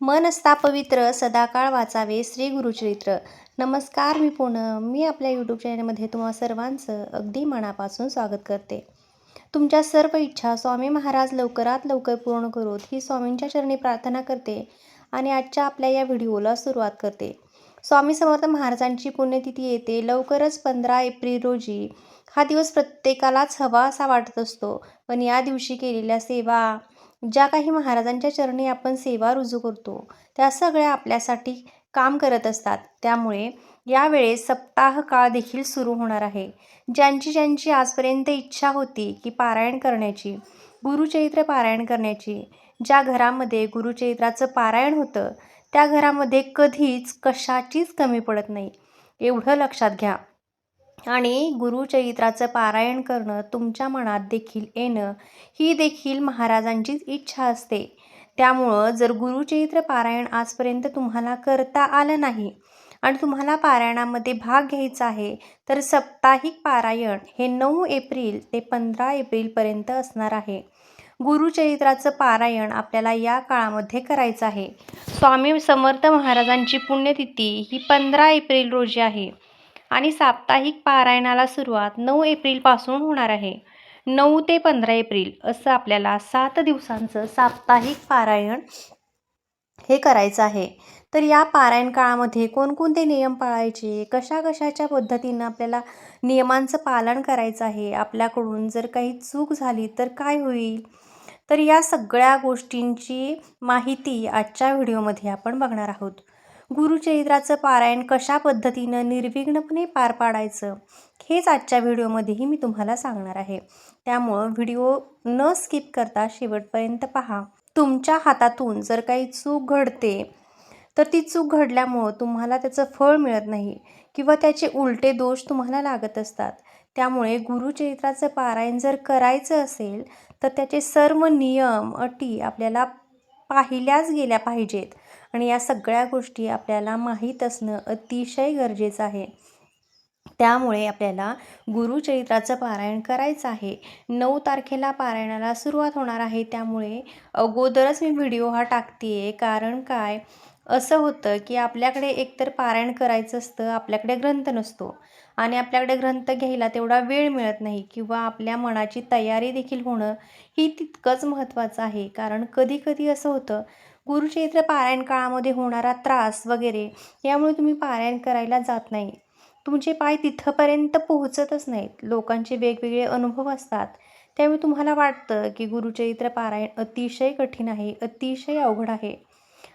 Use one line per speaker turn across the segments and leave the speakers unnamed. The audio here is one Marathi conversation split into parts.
मन असता पवित्र सदाकाळ वाचावे श्री गुरुचरित्र. नमस्कार, मी पूनम. मी आपल्या यूट्यूब चॅनलमध्ये तुम्हा सर्वांचं अगदी मनापासून स्वागत करते. तुमच्या सर्व इच्छा स्वामी महाराज लवकरात लवकर पूर्ण करोत ही स्वामींच्या चरणी प्रार्थना करते आणि आजच्या आपल्या या व्हिडिओला सुरुवात करते. स्वामी समर्थ महाराजांची पुण्यतिथी येते लवकरच 15 एप्रिल रोजी. हा दिवस प्रत्येकालाच हवा असा वाटत असतो, पण या दिवशी केलेल्या सेवा, ज्या काही महाराजांच्या चरणी आपण सेवा रुजू करतो, त्या सगळ्या आपल्यासाठी काम करत असतात. त्यामुळे यावेळेस सप्ताह काळ देखील सुरू होणार आहे. ज्यांची ज्यांची आजपर्यंत इच्छा होती की पारायण करण्याची, गुरुचरित्र पारायण करण्याची, ज्या घरामध्ये गुरुचरित्राचं पारायण होतं त्या घरामध्ये कधीच कशाचीच कमी पडत नाही, एवढं लक्षात घ्या. आणि गुरुचरित्राचं पारायण करणं तुमच्या मनात देखील येणं ही देखील महाराजांचीच इच्छा असते. त्यामुळं जर गुरुचरित्र पारायण आजपर्यंत तुम्हाला करता आलं नाही आणि तुम्हाला पारायणामध्ये भाग घ्यायचा आहे, तर साप्ताहिक पारायण हे 9 एप्रिल ते 15 एप्रिलपर्यंत असणार आहे. गुरुचरित्राचं पारायण आपल्याला या काळामध्ये करायचं आहे. स्वामी समर्थ महाराजांची पुण्यतिथी ही 15 एप्रिल रोजी आहे आणि साप्ताहिक पारायणाला सुरुवात 9 एप्रिलपासून होणार आहे. 9 ते 15 एप्रिल असं आपल्याला 7 दिवसांचं साप्ताहिक पारायण हे करायचं आहे. तर या पारायण काळामध्ये कोणकोणते नियम पाळायचे, कशाच्या पद्धतीनं आपल्याला नियमांचं पालन करायचं आहे, आपल्याकडून जर काही चूक झाली तर काय होईल, तर या सगळ्या गोष्टींची माहिती आजच्या व्हिडिओमध्ये आपण बघणार आहोत. गुरुचरित्राचं पारायण कशा पद्धतीनं निर्विघ्नपणे पार पाडायचं हेच आजच्या व्हिडिओमध्येही मी तुम्हाला सांगणार आहे. त्यामुळं व्हिडिओ न स्किप करता शेवटपर्यंत पहा. तुमच्या हातातून जर काही चूक घडते तर ती चूक घडल्यामुळं तुम्हाला त्याचं फळ मिळत नाही किंवा त्याचे उलटे दोष तुम्हाला लागत असतात. त्यामुळे गुरुचरित्राचं पारायण जर करायचं असेल तर त्याचे सर्व नियम अटी आपल्याला पाहिल्याच गेल्या पाहिजेत आणि या सगळ्या गोष्टी आपल्याला माहीत असणं अतिशय गरजेचं आहे. त्यामुळे आपल्याला गुरुचरित्राचं पारायण करायचं आहे. 9 तारखेला पारायणाला सुरुवात होणार आहे. त्यामुळे अगोदरच मी व्हिडिओ हा टाकते. कारण काय असं होतं की आपल्याकडे एकतर पारायण करायचं असतं, आपल्याकडे ग्रंथ नसतो आणि आपल्याकडे ग्रंथ घ्यायला तेवढा वेळ मिळत नाही किंवा आपल्या मनाची तयारी देखील होणं ही तितकंच महत्त्वाचं आहे. कारण कधी कधी असं होतं, गुरुचरित्र पारायण काळामध्ये होणारा त्रास वगैरे यामुळे तुम्ही पारायण करायला जात नाही, तुमचे पाय तिथंपर्यंत पोहोचतच नाहीत. लोकांचे वेगवेगळे अनुभव असतात. त्यामुळे तुम्हाला वाटतं की गुरुचरित्र पारायण अतिशय कठीण आहे, अतिशय अवघड आहे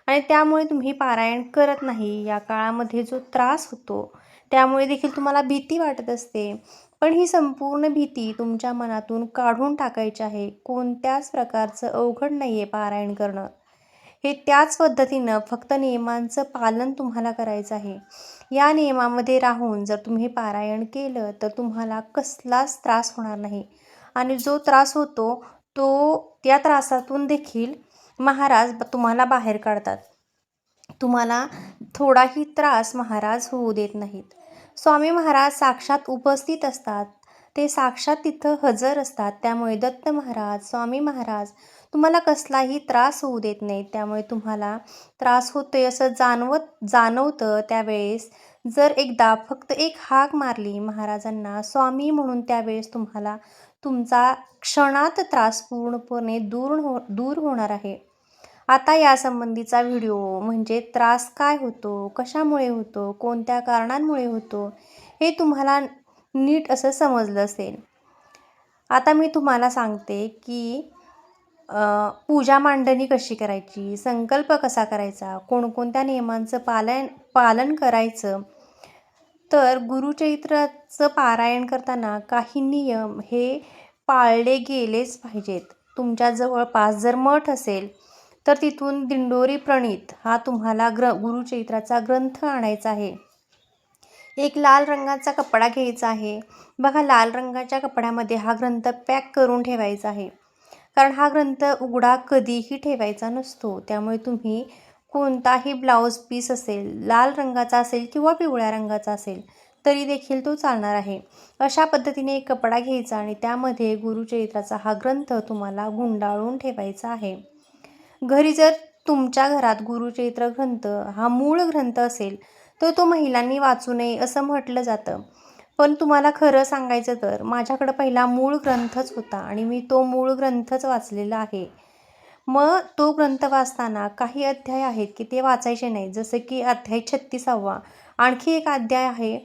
आणि त्यामुळे तुम्ही पारायण करत नाही. या काळामध्ये जो त्रास होतो त्यामुळे देखील तुम्हाला भीती वाटत असते. पण ही संपूर्ण भीती तुमच्या मनातून काढून टाकायची आहे. कोणत्याच प्रकारचं अवघड नाही आहे पारायण करणं. हे त्याच पद्धतीनं फक्त नियमांचं पालन तुम्हाला करायचं आहे. या नियमामध्ये राहून जर तुम्ही पारायण केलं तर तुम्हाला कसलाच त्रास होणार नाही आणि जो त्रास होतो त्या त्रासातून देखील महाराज तुम्हाला बाहेर काढतात. तुम्हाला थोडाही त्रास महाराज होऊ देत नाहीत. स्वामी महाराज साक्षात उपस्थित असतात, ते साक्षात तिथं हजर असतात. त्यामुळे दत्त महाराज, स्वामी महाराज तुम्हाला कसलाही त्रास होऊ देत नाहीत. त्यामुळे तुम्हाला त्रास होतोय असं जाणवतं त्यावेळेस जर एकदा फक्त एक हाक मारली महाराजांना स्वामी म्हणून, त्यावेळेस तुम्हाला तुमचा क्षणात त्रास पूर्णपणे दूर होणार आहे. आता यासंबंधीचा व्हिडिओ म्हणजे त्रास काय होतो, कशामुळे होतो, कोणत्या कारणांमुळे होतो हे तुम्हाला नीट असं समजलं असेल. आता मी तुम्हाला सांगते की पूजा मांडणी कशी करायची, संकल्प कसा करायचा, कोणकोणत्या नियमांचं पालन करायचं. तर गुरुचरित्राचं पारायण करताना काही नियम हे पाळले गेलेच पाहिजेत. तुमच्या जवळपास जर मठ असेल तर तिथून दिंडोरी प्रणीत हा तुम्हाला गुरुचरित्राचा ग्रंथ आणायचा आहे. एक लाल रंगाचा कपडा घ्यायचा आहे. बघा, लाल रंगाच्या कपड्यामध्ये हा ग्रंथ पॅक करून ठेवायचा आहे. कारण हा ग्रंथ उघडा कधीही ठेवायचा नसतो. त्यामुळे तुम्ही कोणताही ब्लाऊज पीस असेल, लाल रंगाचा असेल किंवा पिवळ्या रंगाचा असेल तरी देखील तो चालणार आहे. अशा पद्धतीने एक कपडा घ्यायचा आणि त्यामध्ये गुरुचरित्राचा हा ग्रंथ तुम्हाला गुंडाळून ठेवायचा आहे. घरी जर तुमच्या घरात गुरुचरित्र ग्रंथ हा मूळ ग्रंथ असेल तर तो महिलांनी वाचू नये असं म्हटलं जातं. पण तुम्हाला खरं सांगायचं तर माझ्याकडं पहिला मूळ ग्रंथच होता आणि मी तो मूळ ग्रंथच वाचलेला आहे. मग तो ग्रंथ वाचताना काही अध्याय आहेत की ते वाचायचे नाही, जसं की अध्याय 36वा. आणखी एक अध्याय आहे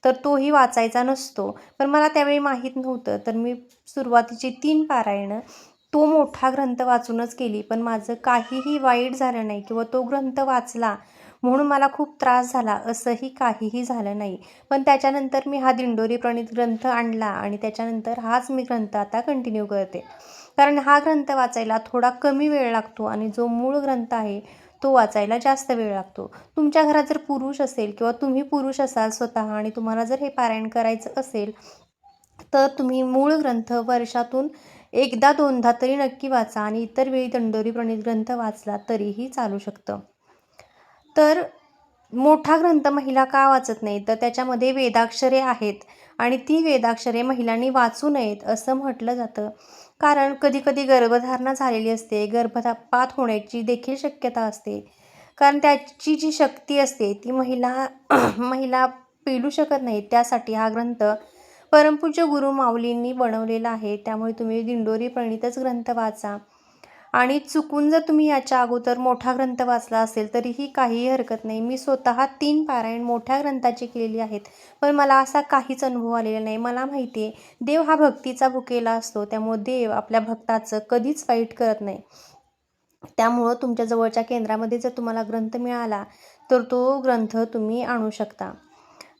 तर तोही वाचायचा नसतो. पण मला त्यावेळी माहीत नव्हतं, तर मी सुरुवातीची 3 पारायणं तो मोठा ग्रंथ वाचूनच केली. पण माझं काहीही वाईट झालं नाही किंवा तो ग्रंथ वाचला म्हणून मला खूप त्रास झाला असंही काहीही झालं नाही. पण त्याच्यानंतर मी हा दिंडोरी प्रणीत ग्रंथ आणला आणि त्याच्यानंतर हाच मी ग्रंथ आता कंटिन्यू करते. कारण हा ग्रंथ वाचायला थोडा कमी वेळ लागतो आणि जो मूळ ग्रंथ आहे तो वाचायला जास्त वेळ लागतो. तुमच्या घरात जर पुरुष असेल किंवा तुम्ही पुरुष असाल स्वतः आणि तुम्हाला जर हे पारायण करायचं असेल तर तुम्ही मूळ ग्रंथ वर्षातून एकदा दोनदा तरी नक्की वाचा आणि इतर वेळी दिंडोरी प्रणीत ग्रंथ वाचला तरीही चालू शकतं. तर मोठा ग्रंथ महिला का वाचत नाहीत, तर त्याच्यामध्ये वेदाक्षरे आहेत आणि ती वेदाक्षरे महिलांनी वाचू नयेत असं म्हटलं जातं. कारण कधीकधी गर्भधारणा झालेली असते, गर्भपात होण्याची देखील शक्यता असते. कारण त्याची जी शक्ती असते ती महिला महिला पेलू शकत नाही. त्यासाठी हा ग्रंथ परमपूज्य गुरु माऊलींनी बनवलेला आहे. त्यामुळे तुम्ही दिंडोरी प्रणीतच ग्रंथ वाचा. आणि चुकून जर तुम्ही याच्या अगोदर मोठा ग्रंथ वाचला असेल तरीही काहीही हरकत नाही. मी स्वतः 3 पारायण मोठ्या ग्रंथाची केलेली आहेत. पण मला असा काहीच अनुभव आलेला नाही. मला माहिती आहे देव हा भक्तीचा भुकेला असतो, त्यामुळे देव आपल्या भक्ताचं कधीच वाईट करत नाही. त्यामुळं तुमच्या जवळच्या केंद्रामध्ये जर तुम्हाला ग्रंथ मिळाला तर तो ग्रंथ तुम्ही आणू शकता.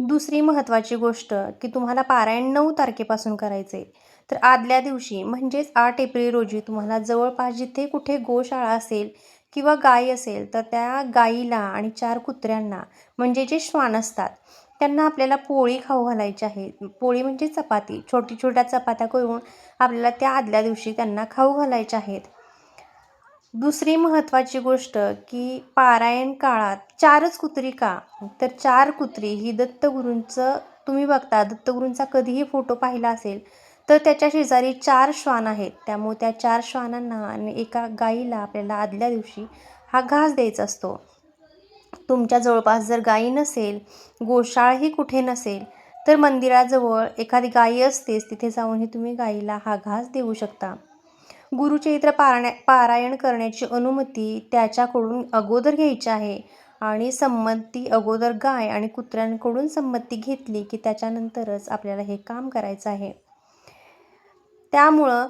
दुसरी महत्त्वाची गोष्ट की तुम्हाला पारायण 9 तारखेपासून करायचे. तर आदल्या दिवशी म्हणजेच 8 एप्रिल रोजी तुम्हाला जवळपास जिथे कुठे गोशाळा असेल किंवा गाय असेल तर त्या गाईला आणि 4 कुत्र्यांना म्हणजे जे श्वान असतात त्यांना आपल्याला पोळी खाऊ घालायची आहे. पोळी म्हणजे चपाती, छोट्या चपात्या करून आपल्याला त्या आदल्या दिवशी त्यांना खाऊ घालायच्या आहेत. दुसरी महत्त्वाची गोष्ट की पारायण काळात 4च कुत्री का? तर 4 कुत्री ही दत्तगुरूंचं तुम्ही बघता दत्तगुरूंचा कधीही फोटो पाहिला असेल तर त्याच्या शेजारी 4 श्वान आहेत. त्यामुळे त्या 4 श्वानांना आणि एका गाईला आपल्याला आदल्या दिवशी हा घास द्यायचा असतो. तुमच्या जवळपास जर गाई नसेल, गोशाळाही कुठे नसेल तर मंदिराजवळ एखादी गाई असतेच, तिथे जाऊनही तुम्ही गाईला हा घास देऊ शकता. गुरुचरित्र पारायण करण्याची अनुमती त्याच्याकडून अगोदर घ्यायची आहे आणि संमती अगोदर गाय आणि कुत्र्यांकडून संमती घेतली की त्याच्यानंतरच आपल्याला हे काम करायचं आहे. त्यामुळं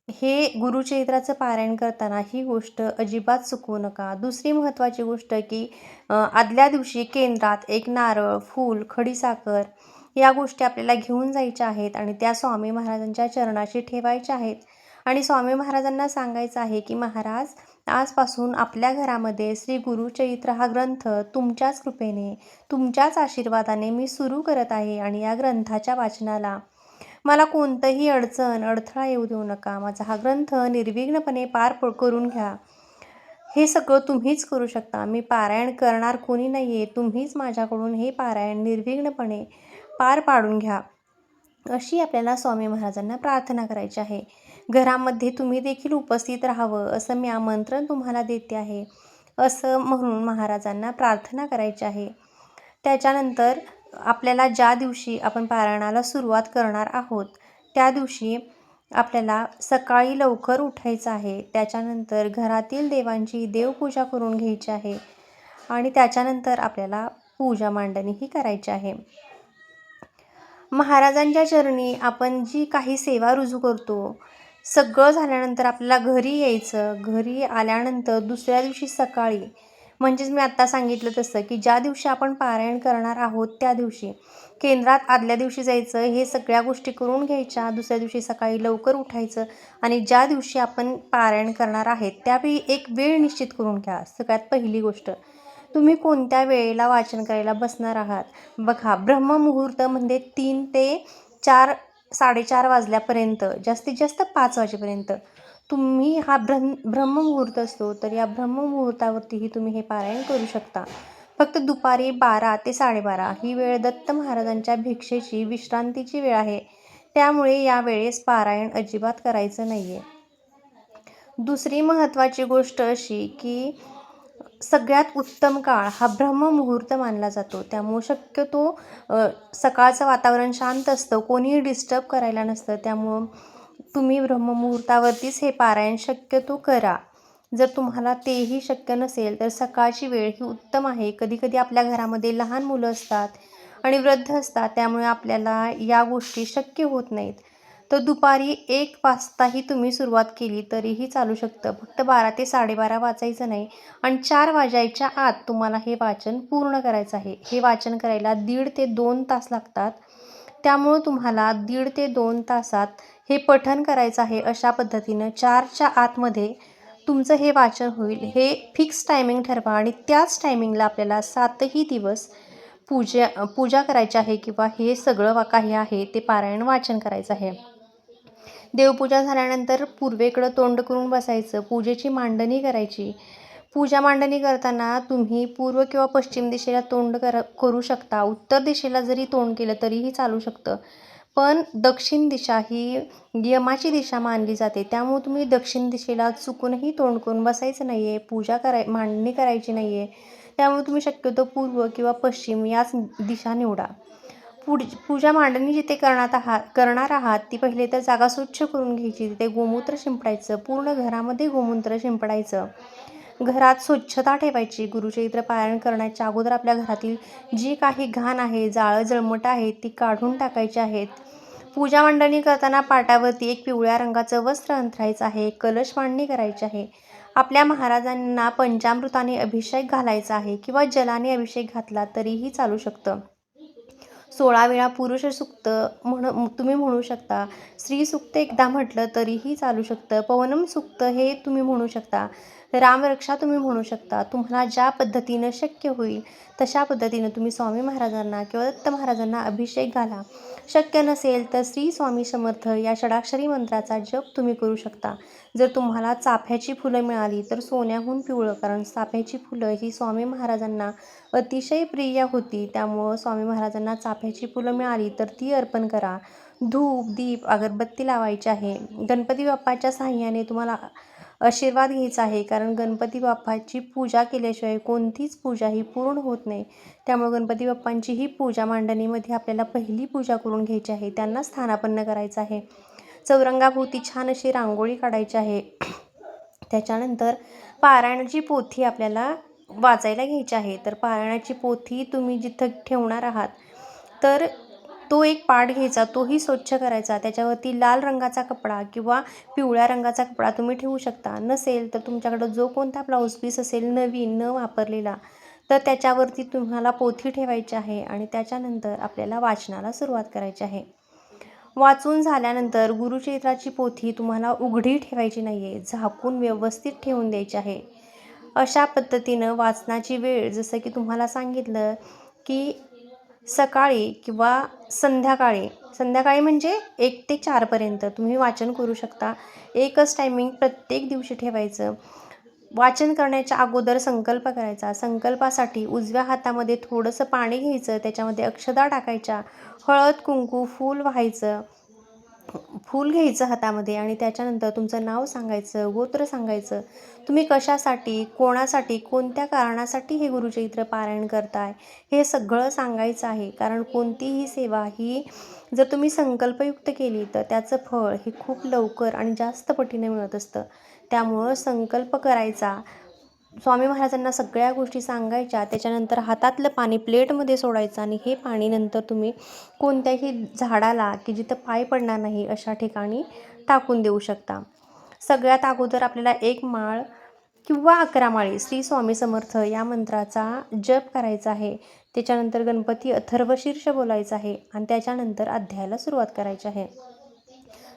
हे गुरुचरित्राचं पारायण करताना ही गोष्ट अजिबात चुकवू नका. दुसरी महत्त्वाची गोष्ट की आदल्या दिवशी केंद्रात एक नारळ, फूल, खडीसाखर या गोष्टी आपल्याला घेऊन जायच्या आहेत आणि त्या स्वामी महाराजांच्या चरणाशी ठेवायच्या आहेत. आणि स्वामी महाराजांना सांगायचं आहे की महाराज आजपासून आपल्या घरामध्ये श्री गुरुचरित्र हा ग्रंथ तुमच्याच कृपेने, तुमच्याच आशीर्वादाने मी सुरू करत आहे आणि या ग्रंथाच्या वाचनाला मला कोणतंही अडथळा येऊ देऊ नका. माझा हा ग्रंथ निर्विघ्नपणे पार करून घ्या. हे सगळं तुम्हीच करू शकता. मी पारायण करणार कोणी नाही आहे. तुम्हीच माझ्याकडून हे पारायण निर्विघ्नपणे पार पाडून घ्या. अशी आपल्याला स्वामी महाराजांना प्रार्थना करायची आहे. घरामध्ये तुम्ही देखील उपस्थित राहावं असं मी आमंत्रण तुम्हाला देते आहे. असं म्हणून महाराजांना प्रार्थना करायची आहे. त्याच्यानंतर आपल्याला ज्या दिवशी आपण पारायणाला सुरुवात करणार आहोत त्या दिवशी आपल्याला सकाळी लवकर उठायचं आहे. त्याच्यानंतर घरातील देवांची देवपूजा करून घ्यायची आहे आणि त्याच्यानंतर आपल्याला पूजा मांडणीही करायची आहे. महाराजांच्या चरणी आपण जी काही सेवा रुजू करतो, सगळं झाल्यानंतर आपल्याला घरी यायचं. घरी आल्यानंतर दुसऱ्या दिवशी सकाळी म्हणजेच मी आत्ता सांगितलं तसं की ज्या दिवशी आपण पारायण करणार आहोत त्या दिवशी केंद्रात आदल्या दिवशी जायचं, हे सगळ्या गोष्टी करून घ्यायच्या. दुसऱ्या दिवशी सकाळी लवकर उठायचं आणि ज्या दिवशी आपण पारायण करणार आहेत त्यावेळी एक वेळ निश्चित करून घ्या. सगळ्यात पहिली गोष्ट, तुम्ही कोणत्या वेळेला वाचन करायला बसणार आहात. बघा, ब्रह्ममुहूर्त म्हणजे 3 ते 4, 4:30 वाजल्यापर्यंत, जास्तीत जास्त 5 वाजेपर्यंत तुम्ही हा ब्रह्ममुहूर्त असतो. तर या ब्रह्ममुहूर्तावरतीही तुम्ही हे पारायण करू शकता. फक्त दुपारी 12 ते 12:30 ही वेळ दत्त महाराजांच्या भिक्षेची, विश्रांतीची वेळ आहे. त्यामुळे या वेळेस पारायण अजिबात करायचं नाही आहे. दुसरी महत्त्वाची गोष्ट अशी की सगळ्यात उत्तम काळ हा ब्रह्ममुहूर्त मानला जातो. त्यामुळं शक्यतो सकाळचं वातावरण शांत असतं, कोणीही डिस्टर्ब करायला नसतं. त्यामुळं तुम्ही ब्रह्ममुहूर्तावरतीच हे पारायण शक्यतो करा. जर तुम्हाला तेही शक्य नसेल तर सकाळची वेळ ही उत्तम आहे. कधीकधी आपल्या घरामध्ये लहान मुलं असतात आणि वृद्ध असतात, त्यामुळे आपल्याला या गोष्टी शक्य होत नाहीत. तर दुपारी 1 वाजताही तुम्ही सुरुवात केली तरीही चालू शकतं. फक्त 12 ते 12:30 वाचायचं नाही आणि 4 वाजायच्या आत तुम्हाला हे वाचन पूर्ण करायचं आहे. हे वाचन करायला 1.5 ते 2 तास लागतात. त्यामुळं तुम्हाला 1.5 ते 2 तासात हे पठण करायचं आहे. अशा पद्धतीनं 4च्या आतमध्ये तुमचं हे वाचन होईल. हे फिक्स टायमिंग ठरवा आणि त्याच टायमिंगला आपल्याला 7ही दिवस पूजा करायची आहे किंवा हे सगळं काही आहे ते पारायण वाचन करायचं आहे. देवपूजा झाल्यानंतर पूर्वेकडं तोंड करून बसायचं. पूजेची मांडणी करायची. पूजा मांडणी करताना तुम्ही पूर्व किंवा पश्चिम दिशेला तोंड करू शकता. उत्तर दिशेला जरी तोंड केलं तरीही चालू शकतं. पण दक्षिण दिशा ही यमाची दिशा मानली जाते. त्यामुळे तुम्ही दक्षिण दिशेला चुकूनही तोंड करून बसायचं नाही आहे. मांडणी करायची नाही आहे. त्यामुळे तुम्ही शक्यतो पूर्व किंवा पश्चिम याच दिशा निवडा. पूजा मांडणी जिथे करणार आहात ती पहिले तर जागा स्वच्छ करून घ्यायची. तिथे गोमूत्र शिंपडायचं. पूर्ण घरामध्ये गोमूत्र शिंपडायचं. घरात स्वच्छता ठेवायची. गुरुचरित्र पारायण करण्याच्या अगोदर आपल्या घरातील जी काही घाण आहे, जाळं जळमटं आहे ती काढून टाकायची आहेत. पूजा मांडणी करताना पाटावरती एक पिवळ्या रंगाचं वस्त्र अंथरायचं आहे. कलश मांडणी करायची आहे. आपल्या महाराजांना पंचामृताने अभिषेक घालायचा आहे किंवा जलाने अभिषेक घातला तरीही चालू शकतं. 16 वेळा पुरुष सूक्त तुम्ही म्हणू शकता. स्त्री सूक्त एकदा म्हटलं तरीही चालू शकतं. पवनम सूक्त हे तुम्ही म्हणू शकता. रामरक्षा तुम्ही म्हणू शकता. तुम्हाला ज्या पद्धतीनं शक्य होईल तशा पद्धतीनं तुम्ही स्वामी महाराजांना किंवा दत्त महाराजांना अभिषेक घाला. शक्य नसेल तर श्री स्वामी समर्थ या षडाक्षरी मंत्राचा जप तुम्ही करू शकता. जर तुम्हाला चाफ्याची फुलं मिळाली तर सोन्याहून पिवळं, कारण चाफ्याची फुलं ही स्वामी महाराजांना अतिशय प्रिय होती. त्यामुळं स्वामी महाराजांना चाफ्याची फुलं मिळाली तर ती अर्पण करा. धूप, दीप, अगरबत्ती लावायची आहे. गणपती बाप्पाच्या साहाय्याने तुम्हाला आशीर्वाद घ्यायचा आहे, कारण गणपती बाप्पाची पूजा केल्याशिवाय कोणतीच पूजा ही पूर्ण होत नाही. त्यामुळे गणपती बाप्पांची ही पूजा मांडणीमध्ये आपल्याला पहिली पूजा करून घ्यायची आहे. त्यांना स्थानापन्न करायचं आहे. चौरंगाभोवती छान अशी रांगोळी काढायची आहे. त्याच्यानंतर पारायणाची पोथी आपल्याला वाचायला घ्यायची आहे. तर पारायणाची पोथी तुम्ही जिथं ठेवणार आहात तर तो एक पाट घ्यायचा, तोही स्वच्छ करायचा. त्याच्यावरती लाल रंगाचा कपडा किंवा पिवळ्या रंगाचा कपडा तुम्ही ठेवू शकता. नसेल तर तुमच्याकडं जो कोणता ब्लाऊज पीस असेल नवीन न वापरलेला तर त्याच्यावरती तुम्हाला पोथी ठेवायची आहे आणि त्याच्यानंतर आपल्याला वाचनाला सुरुवात करायची आहे. वाचून झाल्यानंतर गुरुचरित्राची पोथी तुम्हाला उघडी ठेवायची नाही आहे, झाकून व्यवस्थित ठेवून द्यायची आहे. अशा पद्धतीनं वाचनाची वेळ जसं की तुम्हाला सांगितलं की सकाळी किंवा संध्याकाळी म्हणजे 1 ते 4पर्यंत तुम्ही वाचन करू शकता. एकच टायमिंग प्रत्येक दिवशी ठेवायचं. वाचन करण्याच्या अगोदर संकल्प करायचा. संकल्पासाठी उजव्या हातामध्ये थोडंसं पाणी घ्यायचं, त्याच्यामध्ये अक्षता टाकायच्या, हळद, कुंकू, फूल व्हायचं. फूल घ्यायचं हातामध्ये आणि त्याच्यानंतर तुमचं नाव सांगायचं, गोत्र सांगायचं. तुम्ही कशासाठी, कोणासाठी, कोणत्या कारणासाठी हे गुरुचरित्र पारायण करताय हे सगळं सांगायचं आहे. कारण कोणतीही सेवा ही जर तुम्ही संकल्पयुक्त केली तर त्याचं फळ हे खूप लवकर आणि जास्त पटीने मिळत असतं. त्यामुळं संकल्प करायचा. स्वामी महाराजांना सगळ्या गोष्टी सांगायच्या. त्याच्यानंतर हातातलं पाणी प्लेटमध्ये सोडायचं आणि हे पाणी नंतर तुम्ही कोणत्याही झाडाला की जिथं पाय पडणार नाही अशा ठिकाणी टाकून देऊ शकता. सगळ्यात अगोदर आपल्याला 1 माळ किंवा 11 माळी श्री स्वामी समर्थ या मंत्राचा जप करायचा आहे. त्याच्यानंतर गणपती अथर्वशीर्ष बोलायचं आहे आणि त्याच्यानंतर अध्यायाला सुरुवात करायची आहे.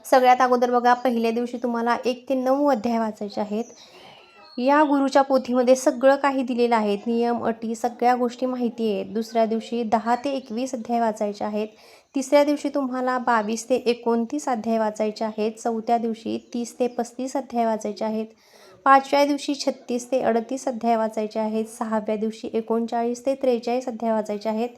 सगळ्यात अगोदर बघा, पहिल्या दिवशी तुम्हाला 1 ते 9 अध्याय वाचायचे आहेत. या गुरुच्या पोथीमध्ये सगळं काही दिलेलं आहे. नियम, अटी, सगळ्या गोष्टी माहिती आहेत. दुसऱ्या दिवशी 10 ते 21 अध्याय वाचायचे आहेत. तिसऱ्या दिवशी तुम्हाला 22 ते 29 अध्याय वाचायचे आहेत. चौथ्या दिवशी 30 ते 35 अध्याय वाचायचे आहेत. 5व्या दिवशी 36 ते 38 अध्याय वाचायचे आहेत. 6व्या दिवशी 39 ते 43 अध्याय वाचायचे आहेत.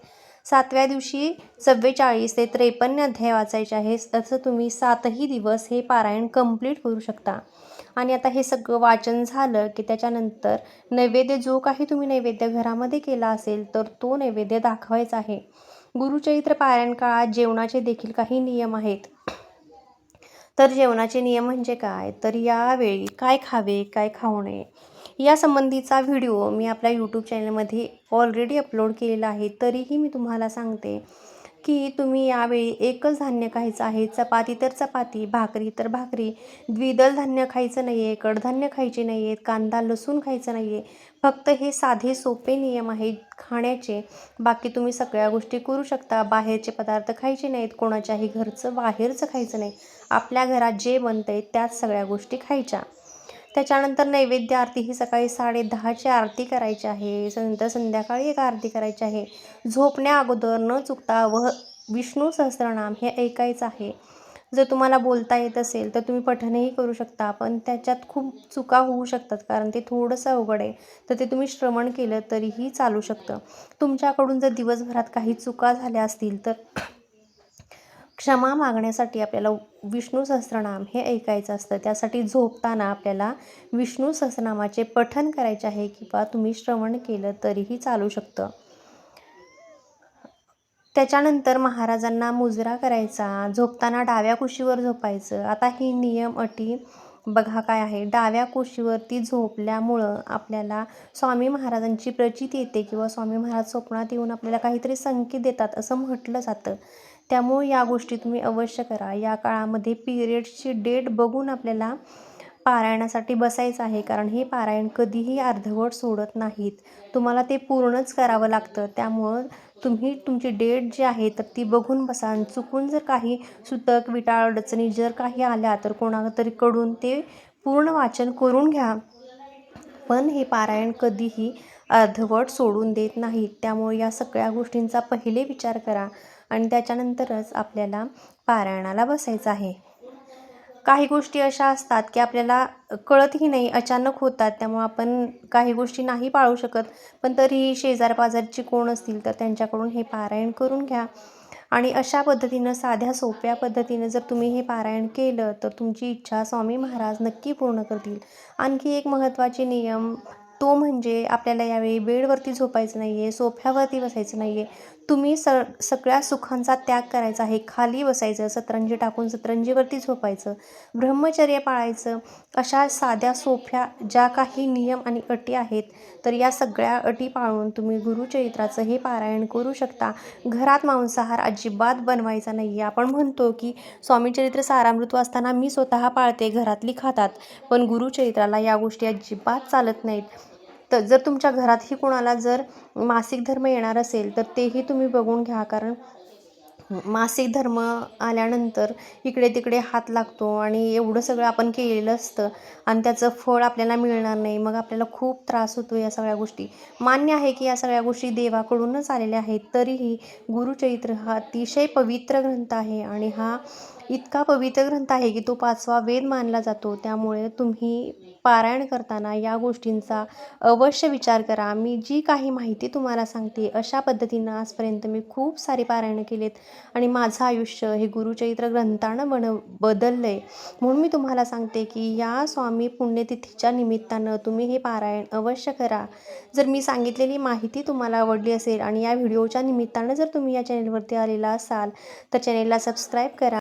7व्या दिवशी 44 ते 53 अध्याय वाचायचे आहेत. असं तुम्ही 7ही दिवस हे पारायण कंप्लीट करू शकता. आणि आता हे सगळं वाचन झालं की त्याच्यानंतर नैवेद्य जो काही तुम्ही नैवेद्य घरामध्ये केला असेल तर तो नैवेद्य दाखवायचा आहे. गुरुचरित्र पारायण काळात जेवणाचे देखील काही नियम आहेत. तर जेवणाचे नियम म्हणजे काय, तर यावेळी काय खावे काय खाऊ नये या संबंधीचा व्हिडिओ मी आपल्या यूट्यूब चॅनलमध्ये ऑलरेडी अपलोड केलेला आहे. तरीही मी तुम्हाला सांगते की तुम्ही यावेळी एकच धान्य खायचं आहे. चपाती तर चपाती, भाकरी तर भाकरी, द्विदल धान्य खायचं नाही आहे, कडधान्य खायचे नाही आहेत, कांदा लसूण खायचं नाही आहे. फक्त हे साधे सोपे नियम आहेत खाण्याचे. बाकी तुम्ही सगळ्या गोष्टी करू शकता. बाहेरचे पदार्थ खायचे नाहीत, कोणाच्याही घरचं बाहेरचं खायचं नाही. आपल्या घरात जे बनतं आहे त्याच सगळ्या गोष्टी खायच्या. त्याच्यानंतर नैवेद्य आरती ही सकाळी 10:30ची आरती करायची आहे. नंतर संध्याकाळी एक आरती करायची आहे. झोपण्या अगोदर न चुकता विष्णू सहस्त्रनाम हे ऐकायचं आहे. जर तुम्हाला बोलता येत असेल तर तुम्ही पठणही करू शकता, पण त्याच्यात खूप चुका होऊ शकतात कारण ते थोडंसं अवघड आहे. तर ते तुम्ही श्रवण केलं तरीही चालू शकतं. तुमच्याकडून जर दिवसभरात काही चुका झाल्या असतील तर क्षमा मागण्यासाठी आपल्याला विष्णू सहस्त्रनाम हे ऐकायचं असतं. त्यासाठी झोपताना आपल्याला विष्णू सहस्त्रनामाचे पठण करायचे आहे किंवा तुम्ही श्रवण केलं तरीही चालू शकतं. त्याच्यानंतर महाराजांना मुजरा करायचा. झोपताना डाव्या कुशीवर झोपायचं. आता ही नियम अटी बघा काय आहे. डाव्या कुशीवरती झोपल्यामुळं आपल्याला स्वामी महाराजांची प्रचिती येते किंवा स्वामी महाराज स्वप्नात येऊन आपल्याला काहीतरी संकेत देतात असं म्हटलं जातं. त्यामुळे या गोष्टी तुम्ही अवश्य करा. या काळामध्ये पिरियड्सची डेट बघून आपल्याला पारायणासाठी बसायचं आहे, कारण हे पारायण कधीही अर्धवट सोडत नाहीत. तुम्हाला ते पूर्णच करावं लागतं. त्यामुळं तुम्ही तुमची डेट जी आहे तर ती बघून बसा. आणि चुकून जर काही सुतक विटाळ अडचणी जर काही आल्या तर कोणातरी कडून ते पूर्ण वाचन करून घ्या. पण हे पारायण कधीही अर्धवट सोडून देत नाहीत. त्यामुळे या सगळ्या गोष्टींचा पहिले विचार करा आणि त्याच्यानंतरच आपल्याला पारायणाला बसायचं आहे. काही गोष्टी अशा असतात की आपल्याला कळतही नाही, अचानक होतात. त्यामुळे आपण काही गोष्टी नाही पाळू शकत. पण तरीही शेजारपाजारची कोण असतील तर त्यांच्याकडून हे पारायण करून घ्या. आणि अशा पद्धतीनं साध्या सोप्या पद्धतीनं जर तुम्ही हे पारायण केलं तर तुमची इच्छा स्वामी महाराज नक्की पूर्ण करतील. आणखी एक महत्त्वाचे नियम तो म्हणजे आपल्याला यावेळी बेडवरती झोपायचं नाही आहे, सोफ्यावरती बसायचं नाही आहे. तुम्ही सगळ्या सुखांचा त्याग करायचा आहे. खाली बसायचं, सतरंजी टाकून सतरंजीवरती झोपायचं, ब्रह्मचर्य पाळायचं. अशा साध्या सोप्या ज्या काही नियम आणि अटी आहेत तर या सगळ्या अटी पाळून तुम्ही गुरुचरित्राचं हे पारायण करू शकता. घरात मांसाहार अजिबात बनवायचा नाही आहे. आपण म्हणतो की स्वामीचरित्र सारामृत वाचताना मी स्वतः पाळते, घरातली खातात, पण गुरुचरित्राला या गोष्टी अजिबात चालत नाहीत. तर जर तुमच्या घरातही कोणाला जर मासिक धर्म येणार असेल तर तेही तुम्ही बघून घ्या, कारण मासिक धर्म आल्यानंतर इकडे तिकडे हात लागतो आणि एवढं सगळं आपण केलेलं असतं आणि त्याचं फळ आपल्याला मिळणार नाही. मग आपल्याला खूप त्रास होतो. या सगळ्या गोष्टी मान्य आहे की या सगळ्या गोष्टी देवाकडूनच आलेल्या आहेत. तरीही गुरुचरित्र हा अतिशय पवित्र ग्रंथ आहे आणि हा इतका पवित्र ग्रंथ आहे की तो 5वा वेद मानला जातो. त्यामुळे तुम्ही पारायण करताना या गोष्टींचा अवश्य विचार करा. मी जी काही माहिती तुम्हाला सांगते अशा पद्धतीनं आजपर्यंत मी खूप सारी पारायणं केलेत आणि माझं आयुष्य हे गुरुचरित्र ग्रंथानं बदललं आहे. म्हणून मी तुम्हाला सांगते की या स्वामी पुण्यतिथीच्या निमित्तानं तुम्ही हे पारायण अवश्य करा. जर मी सांगितलेली माहिती तुम्हाला आवडली असेल आणि या व्हिडिओच्या निमित्तानं जर तुम्ही या चॅनेलवरती आलेला असाल तर चॅनेलला सबस्क्राईब करा.